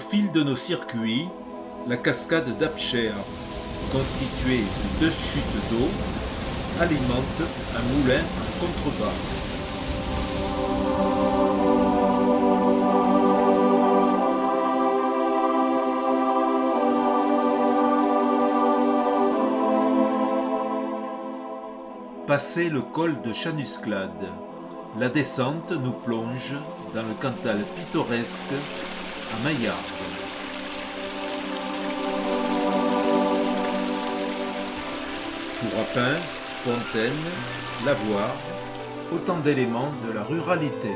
fil de nos circuits, la cascade d'Apcher, constituée de 2 chutes d'eau, alimente un moulin en contrebas. Passé le col de Chanusclade, la descente nous plonge dans le Cantal pittoresque à Maillarde. Four à pain, fontaine, lavoir, autant d'éléments de la ruralité.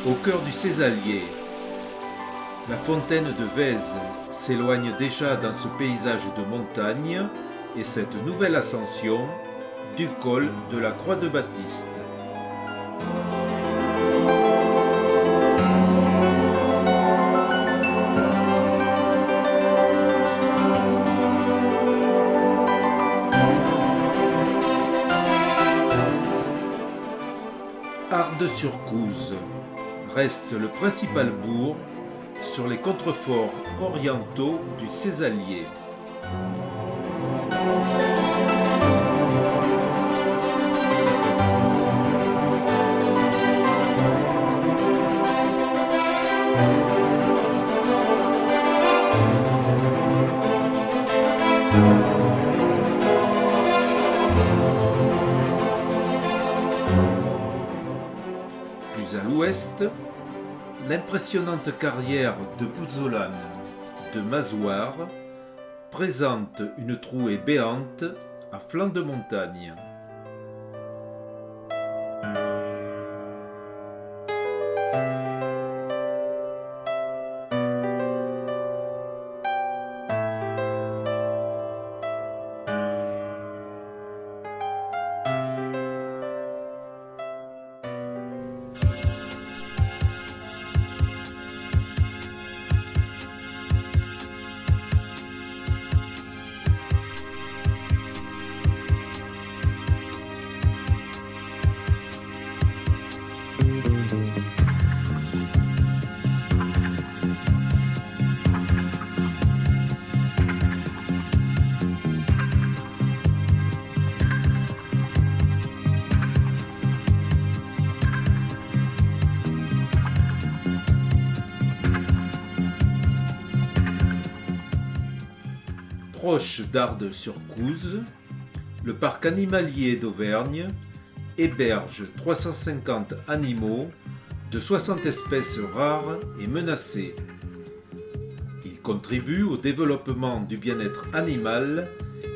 Au cœur du Césalier, la fontaine de Vèze s'éloigne déjà dans ce paysage de montagne et cette nouvelle ascension du col de la Croix de Baptiste. Ardes-sur-Couze reste le principal bourg sur les contreforts orientaux du Césalier. Plus à l'ouest, l'impressionnante carrière de Bouzolane de Mazoire présente une trouée béante à flanc de montagne. Proche d'Ardes-sur-Couze, le parc animalier d'Auvergne héberge 350 animaux de 60 espèces rares et menacées. Il contribue au développement du bien-être animal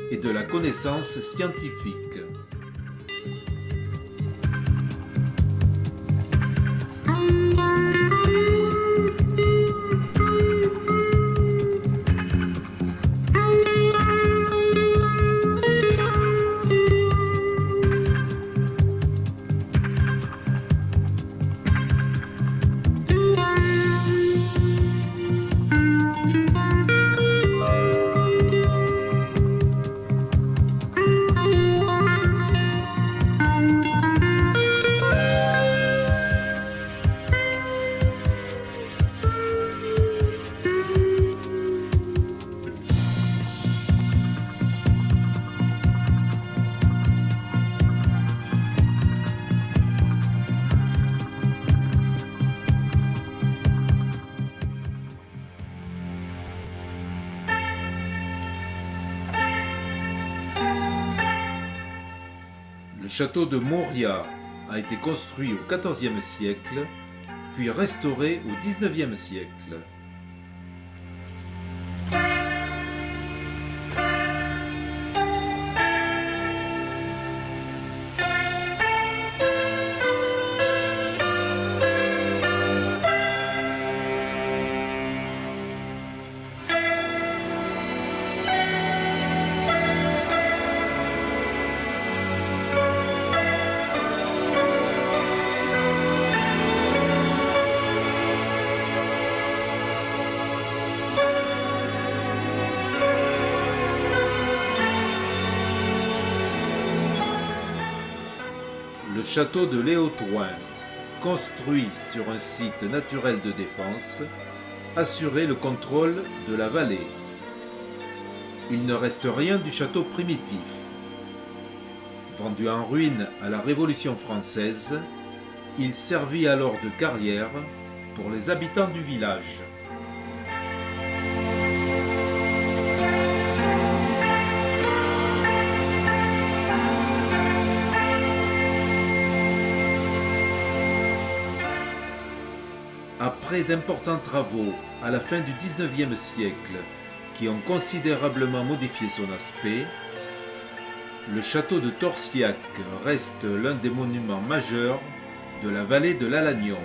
et de la connaissance scientifique. Le château de Moria a été construit au XIVe siècle, puis restauré au XIXe siècle. château de Léotrouin, construit sur un site naturel de défense, assurait le contrôle de la vallée. Il ne reste rien du château primitif. Vendu en ruine à la Révolution française, il servit alors de carrière pour les habitants du village. Après d'importants travaux à la fin du XIXe siècle qui ont considérablement modifié son aspect, le château de Torsiac reste l'un des monuments majeurs de la vallée de l'Alagnon.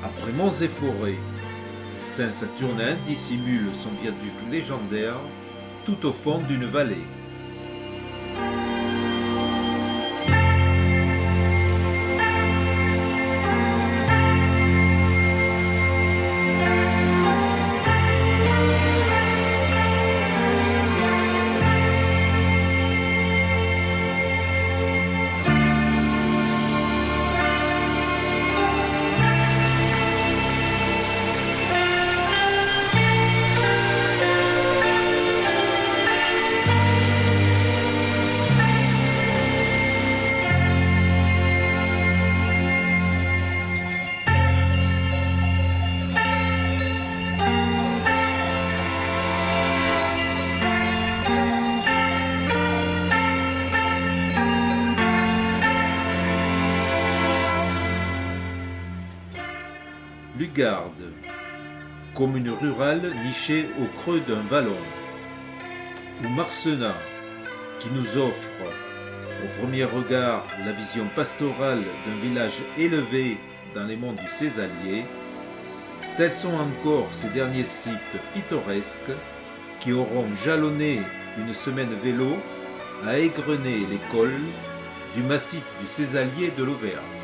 Après monts et forêts, Saint-Saturnin dissimule son viaduc légendaire tout au fond d'une vallée. Lugarde, commune rurale nichée au creux d'un vallon, ou Marcenat, qui nous offre, au premier regard, la vision pastorale d'un village élevé dans les monts du Césalier, tels sont encore ces derniers sites pittoresques qui auront jalonné une semaine vélo à égrener les cols du massif du Césalier de l'Auvergne.